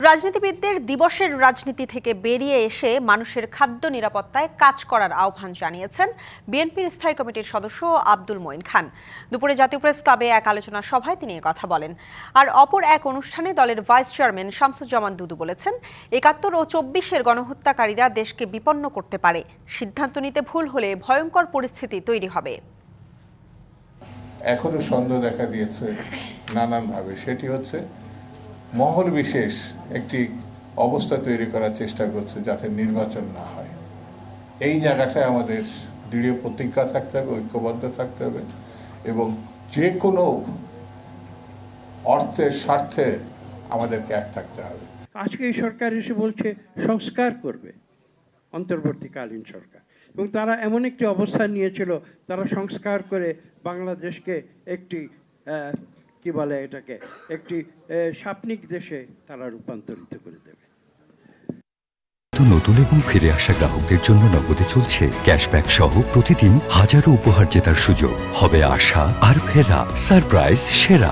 রাজনীতিবিদদের দিবসের রাজনীতি থেকে বেরিয়ে এসে মানুষের খাদ্য নিরাপত্তায় কাজ করার আহ্বান জানিয়েছেন বিএনপির স্থায়ী কমিটির সদস্য আব্দুল মঈন খান। দুপুরে জাতীয় প্রেস ক্লাবে এক আলোচনা সভায় তিনি কথা বলেন। আর অপর এক অনুষ্ঠানে দলের ভাইস চেয়ারম্যান শামসুজ্জামান দুদু বলেছেন, ৭১ ও ২৪-এর গণহত্যাকারীরা দেশকে বিপন্ন করতে পারে। সিদ্ধান্ত নিতে ভুল হলে ভয়ঙ্কর পরিস্থিতি তৈরি হবে। এখনো সন্দেহ দেখা দিয়েছে নানানভাবে, সেটি হচ্ছে মহল বিশেষ একটি অবস্থা তৈরি করার চেষ্টা করছে যাতে নির্বাচন না হয়। এই জায়গাটায় আমাদের দৃঢ় প্রতিজ্ঞা থাকতে হবে, ঐক্যবদ্ধ থাকতে হবে এবং যে কোনো অর্থের স্বার্থে আমাদেরকে এক থাকতে হবে। আজকে এই সরকার এসে বলছে সংস্কার করবে, অন্তর্বর্তীকালীন সরকার, এবং তারা এমন একটি অবস্থান নিয়েছিল, তারা সংস্কার করে বাংলাদেশকে একটি কি বলে এটাকে, একটি স্বপ্নিক দেশে তারা রূপান্তরিত করে দেবে। নতুন এবং ফিরে আসা গ্রাহকদের জন্য নগদে চলছে ক্যাশব্যাক সহ প্রতিদিন হাজারো উপহার জেতার সুযোগ। হবে আশা আর ফেরা, সারপ্রাইজ সেরা।